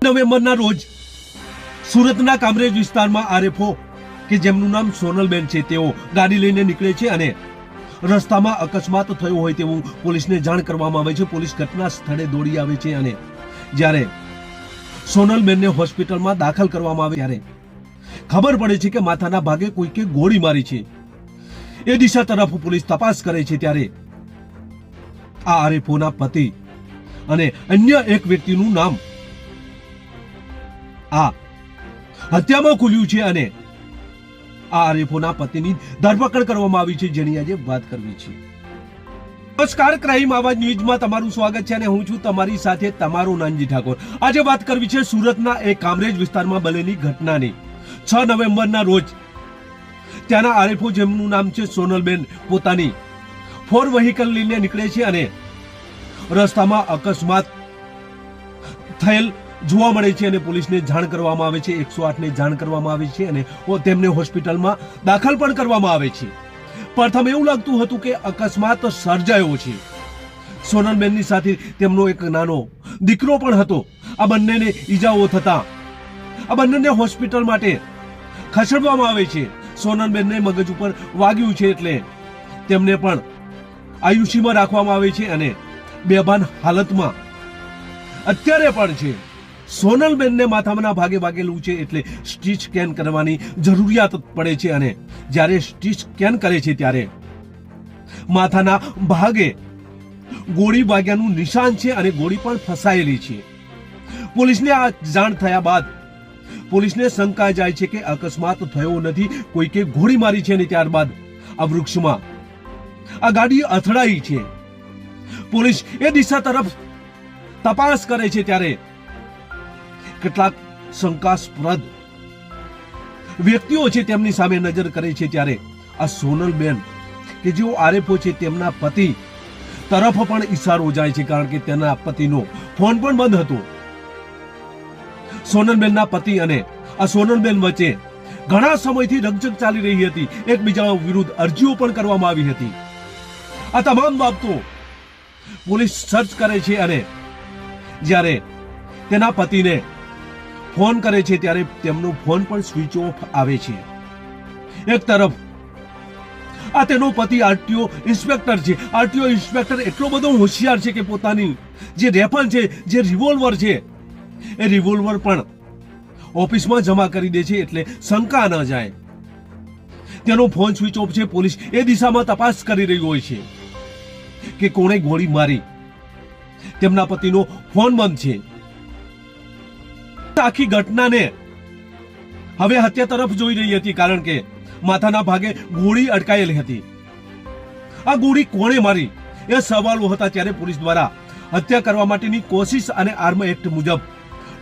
નવેમ્બરના રોજ સુરતના કામરેજ વિસ્તારમાં આરએફઓ કે જેમનું નામ સોનલબેન છે તેઓ ગાડી લઈને નીકળે છે અને રસ્તામાં અકસ્માત થયો હોય તેવું પોલીસને જાણ કરવામાં આવે છે। પોલીસ ઘટના સ્થળે દોડી આવે છે અને જ્યારે સોનલબેનને હોસ્પિટલમાં દાખલ કરવામાં આવે ત્યારે ખબર પડે છે કે માથાના ભાગે કોઈકે ગોળી મારી છે। એ દિશા તરફ પોલીસ તપાસ કરે છે ત્યારે આ આરએફઓના પતિ અને અન્ય એક વ્યક્તિનું નામ આ હત્યામાં ખુલ્યું છે અને આ આરએફઓના પતિની ધરપકડ કરવામાં આવી છે, જેની આજે વાત કરવી છે। નમસ્કાર, ક્રાઇમ આવાજ ન્યૂઝમાં તમારું સ્વાગત છે અને હું છું તમારી સાથે તમારો નાનજી ઠાકોર। આજે વાત કરવી છે સુરતના એક કામરેજ વિસ્તારમાં બનેલી ઘટનાની। 6 નવેમ્બરના રોજ ત્યાંના આરએફઓ જેમનું નામ છે સોનલબેન પોતાની 4 વ્હીકલ લઈને નીકળે છે અને રસ્તામાં અકસ્માત થયેલ જોવા મળે છે અને પોલીસને જાણ કરવામાં આવે છે, 108 ને જાણ કરવામાં આવે છે અને તેમને હોસ્પિટલમાં દાખલ પણ કરવામાં આવે છે। પ્રથમ એવું લાગતું હતું કે અકસ્માત સર્જાયો છે। સોનલબેનની સાથે તેમનો એક નાનો દીકરો પણ હતો। આ બંનેને ઈજાઓ થતા આ બંનેને હોસ્પિટલ માટે ખસેડવામાં આવે છે। સોનલબેનને મગજ ઉપર વાગ્યું છે એટલે તેમને પણ આયુસીમાં રાખવામાં આવે છે અને બેભાન હાલતમાં અત્યારે પણ છે। સોનલબેનને માથાના ભાગે વાગેલું છે એટલે સ્ટીચ સ્કેન કરવાની જરૂરિયાત પડે છે અને જ્યારે સ્ટીચ સ્કેન કરે છે ત્યારે માથાના ભાગે ગોળી વાગ્યાનું નિશાન છે અને ગોળી પણ ફસાયેલી છે। પોલીસને આ જાણ થયા બાદ પોલીસને શંકા જાય છે કે અકસ્માત થયો નથી, કોઈકે ગોળી મારી છે અને ત્યારબાદ આ વૃક્ષમાં આ ગાડી અથડાઈ છે। પોલીસ એ દિશા તરફ તપાસ કરે છે ત્યારે કેટલાક શંકાસ્પદ વ્યક્તિઓ છે તેમની સામે નજર કરે છે ત્યારે આ સોનલબેન કે જેઓ આરએફઓ છે તેમના પતિ તરફ પણ ઈશારો જાય છે, કારણ કે તેના પતિનો ફોન પણ બંધ હતો। સોનલબેનના પતિ અને આ સોનલબેન વચ્ચે ઘણા સમયથી રકઝક ચાલી રહી હતી, એકબીજા વિરુદ્ધ અરજીઓ પણ કરવામાં આવી હતી। આ તમામ બાબતો પોલીસ સર્ચ કરે છે અને જ્યારે તેના પતિને ફોન કરે છે ત્યારે તેમનો ફોન પણ સ્વિચ ઓફ આવે છે। એક તરફ આ તેનો પતિ આરટીઓ ઇન્સ્પેક્ટર છે। આરટીઓ ઇન્સ્પેક્ટર એટલો બધો હોશિયાર છે કે પોતાની જે રેફલ છે, જે રિવોલ્વર છે, એ રિવોલ્વર પણ ઓફિસમાં જમા કરી દે છે એટલે શંકા ન જાય। તેનો ફોન સ્વિચ ઓફ છે। પોલીસ એ દિશામાં તપાસ કરી રહી હોય છે કે કોણે ગોળી મારી। તેમના પતિનો ફોન બંધ છે। આખી ઘટનાને હવે હત્યા તરફ જોઈ રહી હતી, કારણ કે માથાના ભાગે ગોળી અટકાયેલી હતી। આ ગોળી કોણે મારી એ સવાલો હતા ત્યારે પોલીસ દ્વારા હત્યા કરવા માટેની કોશિશ અને આર્મ એક્ટ મુજબ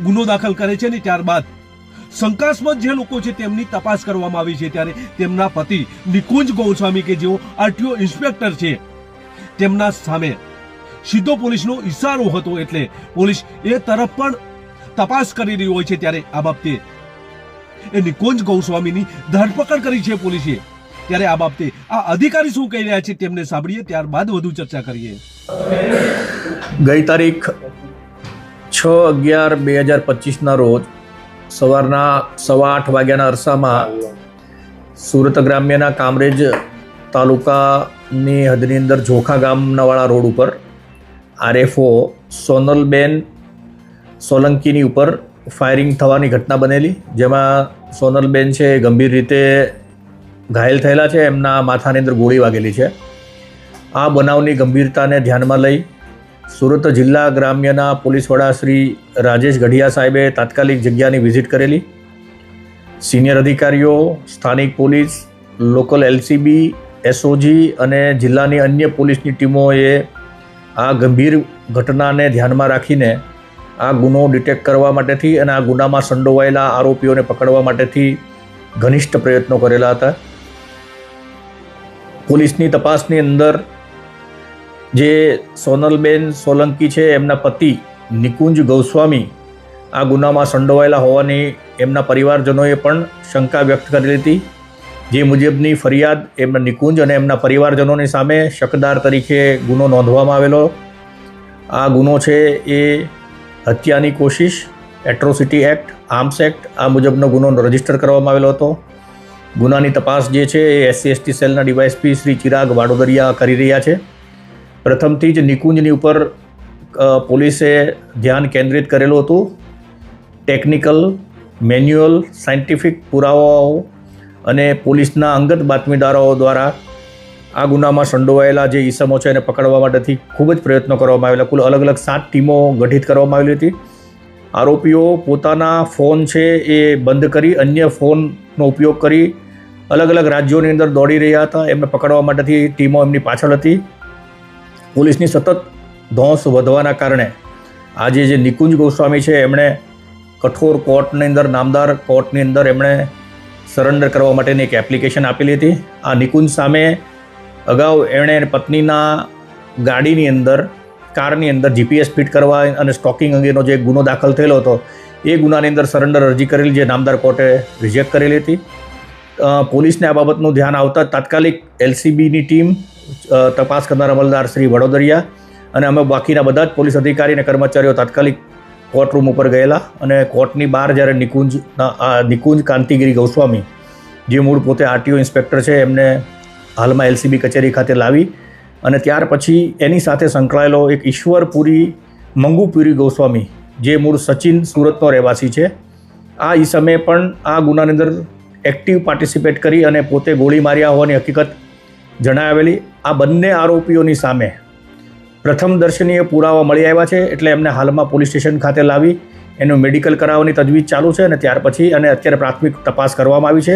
ગુનો દાખલ કરે છે અને ત્યારબાદ શંકાસ્પદ જે લોકો છે તેમની તપાસ કરવામાં આવી છે। ત્યારે તેમના પતિ નિકુંજ ગોસ્વામી કે જેઓ આરટીઓ ઇન્સ્પેક્ટર છે તેમના સામે સીધો પોલીસનો ઈશારો હતો એટલે પોલીસ એ તરફ પણ તપાસ કરી રહી હોય છે। ત્યારે આ બાબતે એ નિકુંજ ગોસ્વામીની ધરપકડ કરી છે પોલીસે। ત્યારે આ બાબતે આ અધિકારી શું કહી રહ્યા છે તેમને સાંભળીએ, ત્યારબાદ વધુ ચર્ચા કરીએ। ગઈ તારીખ 6/11/2025ના રોજ સવારના 8:15 વાગ્યાના અરસામાં સુરત ગ્રામ્યના કામરેજ તાલુકાની હદની અંદર જોખા ગામનાવાળા રોડ ઉપર આરએફઓ સોનલબેન સોલંકીની ઉપર ફાયરિંગ થવાની ઘટના બનેલી, જેમાં સોનલબેન છે એ ગંભીર રીતે ઘાયલ થયેલા છે, એમના માથાની અંદર ગોળી વાગેલી છે। આ બનાવની ગંભીરતાને ધ્યાનમાં લઈ સુરત જિલ્લા ગ્રામ્યના પોલીસ વડા શ્રી રાજેશ ગઢિયા સાહેબે તાત્કાલિક જગ્યાની વિઝિટ કરેલી। સિનિયર અધિકારીઓ, સ્થાનિક પોલીસ, લોકલ એલસીબી, એસઓજી અને જિલ્લાની અન્ય પોલીસની ટીમોએ આ ગંભીર ઘટનાને ધ્યાનમાં રાખીને આ ગુનો ડિટેક્ટ કરવા માટેથી અને આ ગુનામાં સંડોવાયેલા આરોપીઓને પકડવા માટેથી ઘનિષ્ઠ પ્રયત્નો કરેલા હતા। પોલીસની તપાસની અંદર જે સોનલબેન સોલંકી છે એમના પતિ નિકુંજ ગોસ્વામી આ ગુનામાં સંડોવાયેલા હોવાની એમના પરિવારજનોએ પણ શંકા વ્યક્ત કરેલી હતી, જે મુજબની ફરિયાદ એમના નિકુંજ અને એમના પરિવારજનોની સામે શકદાર તરીકે ગુનો નોંધવામાં આવેલો। આ ગુનો છે એ હત્યાની કોશિશ એટ્રોસિટી એક્ટ, આર્મ્સ એક્ટ આ મુજબનો ગુનો રજીસ્ટર કરવામાં આવેલો હતો. ગુનાની તપાસ જે છે એ SC/ST સેલના ડીવાયએસપી શ્રી ચિરાગ વાડોદરિયા કરી રહ્યા છે. પ્રથમથી જ નિકુંજની ઉપર પોલીસે ધ્યાન કેન્દ્રિત કરેલું હતું. ટેકનિકલ, મેન્યુઅલ, સાયન્ટિફિક પુરાવાઓ અને પોલીસના અંગત બાતમીદારો દ્વારા આ ગુનામાં સંડોવાયેલા જે ઈસમો છે એને પકડવા માટેથી ખૂબ જ પ્રયત્નો કરવામાં આવેલા. કુલ અલગ અલગ 7 ટીમો ગઠિત કરવામાં આવેલી હતી. આરોપીઓ પોતાના ફોન છે એ બંધ કરી અન્ય ફોનનો ઉપયોગ કરી અલગ અલગ રાજ્યોની અંદર દોડી રહ્યા હતા. એમને પકડવા માટેથી ટીમો એમની પાછળ હતી. પોલીસની સતત ધોંસ વધવાના કારણે આજે જે નિકુંજ ગોસ્વામી છે એમણે કઠોર કોર્ટની અંદર, નામદાર કોર્ટની અંદર એમણે સરેન્ડર કરવા માટેની એક એપ્લિકેશન આપેલી હતી. આ નિકુંજ સામે અગાઉ એમણે પત્નીના ગાડીની અંદર, કારની અંદર GPS ફિટ કરવા અને સ્ટોકિંગ અંગેનો જે ગુનો દાખલ થયેલો હતો એ ગુનાની અંદર સરેન્ડર અરજી કરેલી, જે નામદાર કોર્ટે રિજેક્ટ કરેલી હતી. પોલીસને આ બાબતનું ધ્યાન આવતા તાત્કાલિક LCBની ટીમ, તપાસ કરનાર અમલદાર શ્રી વડોદરિયા અને અમે બાકીના બધા જ પોલીસ અધિકારી અને કર્મચારીઓ તાત્કાલિક કોર્ટરૂમ ઉપર ગયેલા અને કોર્ટની બહાર જ્યારે નિકુંજ કાંતિગીરી ગોસ્વામી, જે મૂળ પોતે RTO ઇન્સ્પેક્ટર છે, એમને હાલમાં LCB કચેરી ખાતે લાવી અને ત્યાર પછી એની સાથે સંકળાયેલો એક ઈશ્વરપુરી મંગુપુરી ગોસ્વામી, જે મૂળ સચિન, સુરતનો રહેવાસી છે, આ ઈસમે પણ આ ગુનાની અંદર એક્ટિવ પાર્ટિસિપેટ કરી અને પોતે ગોળી માર્યા હોવાની હકીકત જણાવેલી. આ બંને આરોપીઓની સામે પ્રથમ દર્શનીય પુરાવા મળી આવ્યા છે, એટલે એમને હાલમાં પોલીસ સ્ટેશન ખાતે લાવી એનું મેડિકલ કરાવવાની તજવીજ ચાલુ છે અને ત્યાર પછી અને અત્યારે પ્રાથમિક તપાસ કરવામાં આવી છે.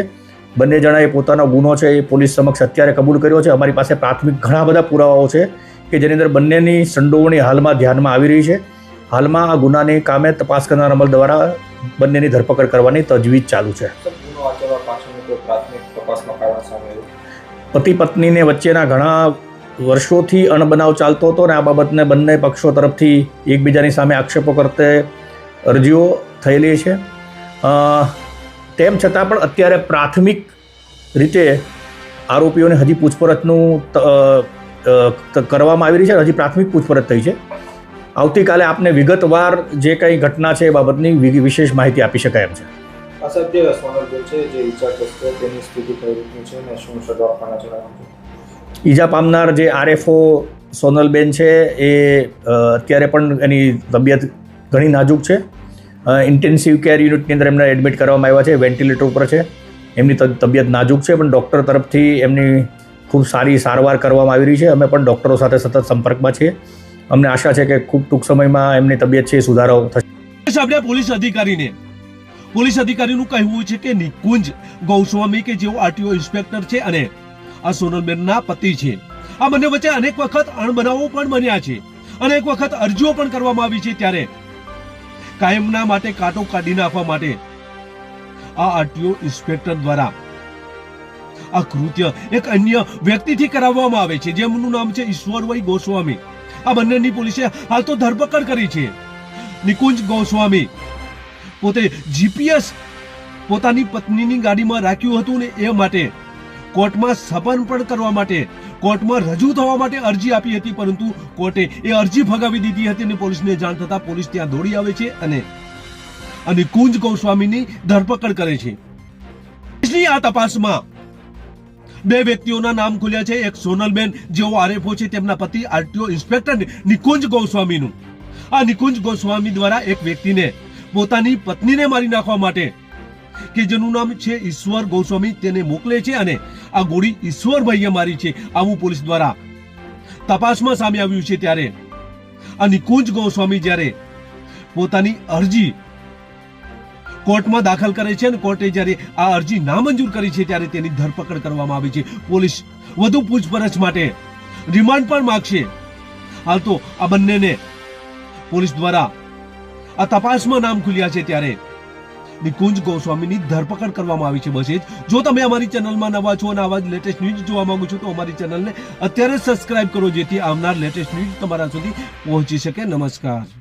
બંને જણાએ પોતાનો ગુનો છે એ પોલીસ સમક્ષ અત્યારે કબૂલ કર્યો છે. અમારી પાસે પ્રાથમિક ઘણા બધા પુરાવાઓ છે કે જેની અંદર બંનેની સંડોવણી હાલમાં ધ્યાનમાં આવી રહી છે. હાલમાં આ ગુનાની કામે તપાસ કરનાર અમલ દ્વારા બંનેની ધરપકડ કરવાની તજવીજ ચાલુ છે. પતિ પત્નીને વચ્ચેના ઘણા વર્ષોથી અણબનાવ ચાલતો હતો અને આ બાબતને બંને પક્ષો તરફથી એકબીજાની સામે આક્ષેપો કરતે અરજીઓ થયેલી છે. તેમ છતાં પણ અત્યારે પ્રાથમિક રીતે આરોપીઓને હજી પૂછપરછનું કરવામાં આવી રહી છે. હજી પ્રાથમિક પૂછપરછ થઈ છે. આવતીકાલે આપને વિગતવાર જે કંઈ ઘટના છે એ બાબતની વિશેષ માહિતી આપી શકાય એમ છે. અસભ્ય સોનલબેન છે જે ઈજાગ્રસ્ત છે, તેની સ્થિતિ કઈ રીતની છે અને શું સજા આપવાના જણાવજો. ઈજા પામનાર જે RFO સોનલબેન છે એ અત્યારે પણ એની તબિયત ઘણી નાજુક છે. ઇન્ટેન્સિવ કેર યુનિટની અંદર એમને એડમિટ કરવામાં આવ્યા છે, વેન્ટિલેટર ઉપર છે. એમની તબિયત નાજુક છે, પણ ડૉક્ટર તરફથી એમની ખૂબ સારી સારવાર કરવામાં આવી રહી છે. અમે પણ ડૉક્ટરો સાથે સતત સંપર્કમાં છીએ. અમને આશા છે કે ખૂબ ટૂંક સમયમાં એમની તબિયત છે એ સુધારો થશે. આપણે પોલીસ અધિકારીનું કહેવું છે કે નિકુંજ ગોસ્વામી કે જેઓ RTO ઇન્સ્પેક્ટર છે અને આ સોનલબેનના પતિ છે, આ બંને વચ્ચે અનેક વખત અણબનાવો પણ બન્યા છે, અનેક વખત અરજીઓ પણ કરવામાં આવી છે. ત્યારે કાયમના માટે કાંટો કાઢી નાખવા માટે આ RTO ઇન્સ્પેક્ટર દ્વારા આ કૃત્ય એક અન્ય વ્યક્તિથી કરાવવામાં આવે છે, જેમનું નામ છે ઈશ્વરભાઈ ગોસ્વામી. આ બંનેની પોલીસે હાલ તો ધરપકડ કરી છે. નિકુંજ ગોસ્વામી પોતે GPS પોતાની પત્નીની ગાડીમાં રાખ્યું હતું ને એ માટે કોર્ટમાં સપન પણ કરવા માટે, કોર્ટમાં રજૂ થવા માટે અરજી આપી હતી, પરંતુ કોર્ટે એ અરજી ફગાવી દીધી હતી અને પોલીસને જાણ થતા પોલીસ ત્યાં દોડી આવે છે અને નિકુંજ ગોસ્વામીની ધરપકડ કરે છે. આ તપાસમાં 2 વ્યક્તિઓના નામ ખુલ્યા છે. એક સોનલબેન જેઓ RFO છે, તેમના પતિ RTO ઇન્સ્પેક્ટર નિકુંજ ગોસ્વામીનું. આ નિકુંજ ગોસ્વામી દ્વારા એક વ્યક્તિને પોતાની પત્નીને મારી નાખવા માટે, કે જેનું નામ છે ઈશ્વર ગોસ્વામી, તેને મોકલે છે અને આ ગોળી ઈશ્વરભાઈએ મારી છે, આવું પોલીસ દ્વારા તપાસમાં સામે આવ્યું છે. ત્યારે આ નિકુંજ ગોસ્વામી જ્યારે પોતાની અરજી કોર્ટમાં દાખલ કરે છે અને કોર્ટે જ્યારે આ અરજી નામંજૂર કરી છે ત્યારે તેની ધરપકડ કરવામાં આવી છે. પોલીસ વધુ પૂછપરછ માટે રિમાન્ડ પણ માંગશે. હાલ તો આ બંનેને પોલીસ દ્વારા આ તપાસમાં નામ ખુલ્યા છે. ત્યારે નિકુંજ ગોસ્વામીની ધરપકડ કરવામાં આવી છે. બસ એ જ. જો તમે અમારી ચેનલમાં નવા છો અને આવા જ લેટેસ્ટ ન્યૂઝ જોવા માંગો છો તો અમારી ચેનલને અત્યારે સબસ્ક્રાઇબ કરો, જેથી આવનાર લેટેસ્ટ ન્યૂઝ તમારા સુધી પહોંચી શકે. નમસ્કાર.